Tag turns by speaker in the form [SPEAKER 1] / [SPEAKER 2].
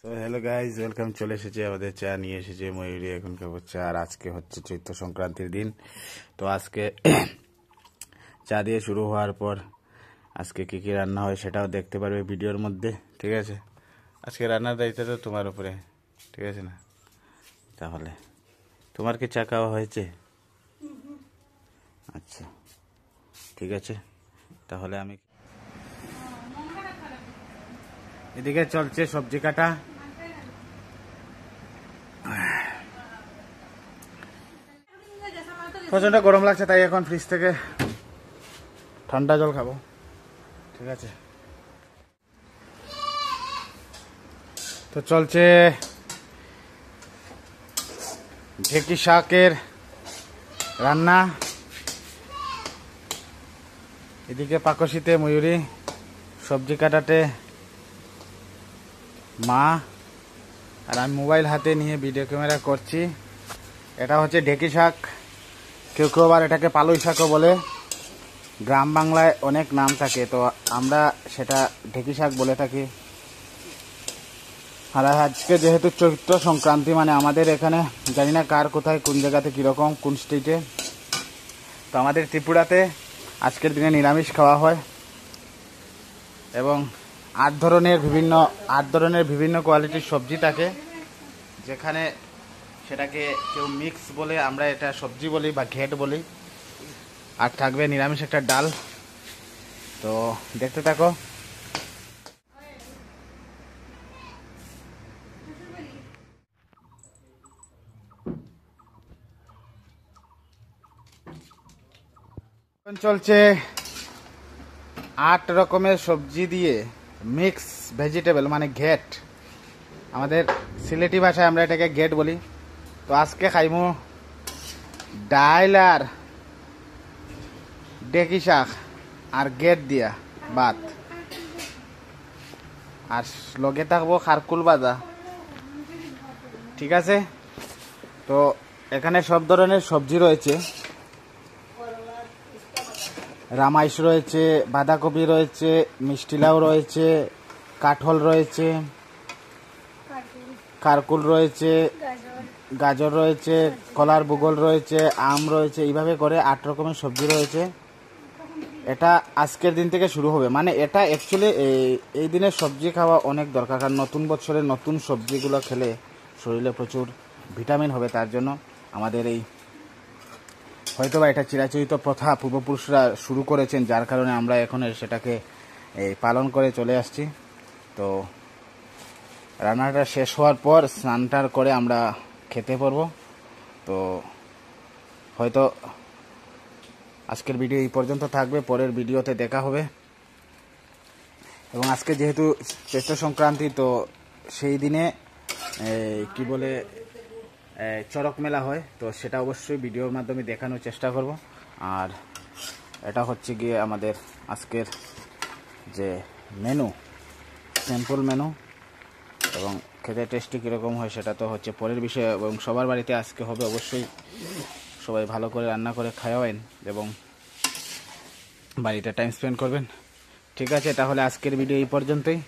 [SPEAKER 1] তো hello guys, welcome. চলে এসেছে আমাদের চা নিয়ে এসেছে ময়ূরী। এখন খাবো চা। আর আজকে হচ্ছে চৈত্র সংক্রান্তির দিন। তো আজকে চা দিয়ে শুরু হওয়ার পর আজকে কী কী রান্না হয় সেটাও দেখতে পারবে ভিডিওর মধ্যে, ঠিক আছে? আজকে রান্নার দায়িত্ব তো তোমার উপরে, ঠিক আছে না? তাহলে তোমার কি চা খাওয়া হয়েছে? আচ্ছা, ঠিক আছে। তাহলে আমি এদিকে চলছে সবজি কাটা। প্রচন্ড গরম লাগছে, তাই এখন ফ্রিজ থেকে ঠান্ডা জল খাবো, ঠিক আছে? তো চলছে ঢেঁকি শাকের রান্না। এদিকে পাকশিতে ময়ূরী, সবজি কাটাতে মা, আর আমি মোবাইল হাতে নিয়ে ভিডিও ক্যামেরা করছি। এটা হচ্ছে ঢেঁকি শাক, কেউ কেউ আবার এটাকে পালই শাকও বলে। গ্রাম বাংলায় অনেক নাম থাকে, তো আমরা সেটা ঢেঁকি শাক বলে থাকি। আর আজকে যেহেতু চৈত্র সংক্রান্তি, মানে আমাদের এখানে জানি না কার কোথায় কোন জায়গাতে কীরকম কোন স্টেটে, তো আমাদের ত্রিপুরাতে আজকের দিনে নিরামিষ খাওয়া হয়। এবং আট ধরনের বিভিন্ন কোয়ালিটির সবজি থাকে, যেখানে সেটাকে কেউ মিক্স বলে, আমরা এটা সবজি বলি বা ঘেট বলি। আর থাকবে নিরামিষ একটা ডাল। তো দেখতে থাকো। চলছে 8 রকমের সবজি দিয়ে মিক্স ভেজিটেবল, মানে ঘেট। আমাদের সিলেটি ভাষায় আমরা এটাকে ঘেট বলি। তো আজকে খাইমু ডাইল আর ঢেঁকি শাক আর গেট দিয়া ভাত, আর লগে থাকবো খারকুল ভাজা, ঠিক আছে? তো এখানে সব ধরনের সবজি রয়েছে। রামাইশ রয়েছে, বাঁধাকপি রয়েছে, মিষ্টি লাউ রয়েছে, কাঠল রয়েছে, কারকুল রয়েছে, গাজর রয়েছে, কলার বুগল রয়েছে, আম রয়েছে। এইভাবে করে 8 রকমের সবজি রয়েছে। এটা আজকের দিন থেকে শুরু হবে, মানে এটা অ্যাকচুয়ালি এই দিনে সবজি খাওয়া অনেক দরকার। কারণ নতুন বছরে নতুন সবজিগুলো খেলে শরীরে প্রচুর ভিটামিন হবে। তার জন্য আমাদের এই হয়তোবা এটা চিরাচরিত প্রথা পূর্বপুরুষরা শুরু করেছেন, যার কারণে আমরা এখন সেটাকে পালন করে চলে আসছি। তো রান্নাটা শেষ হওয়ার পর স্নানটার করে আমরা খেতে পারবো। তো হয়তো আজকের ভিডিও এই পর্যন্ত থাকবে, পরের ভিডিওতে দেখা হবে। এবং আজকে যেহেতু চৈত্র সংক্রান্তি, তো সেই দিনে কি বলে চড়ক মেলা হয়, তো সেটা অবশ্যই ভিডিওর মাধ্যমে দেখানোর চেষ্টা করব। আর এটা হচ্ছে গিয়ে আমাদের আজকের যে মেনু, সিম্পল মেনু। এবং খেতে টেস্টি কীরকম হয় সেটা তো হচ্ছে পরের বিষয়। এবং সবার বাড়িতে আজকে হবে, অবশ্যই সবাই ভালো করে রান্না করে খাওয়াবেন এবং বাড়িতে টাইম স্পেন্ড করবেন, ঠিক আছে? তাহলে আজকের ভিডিও এই পর্যন্তই।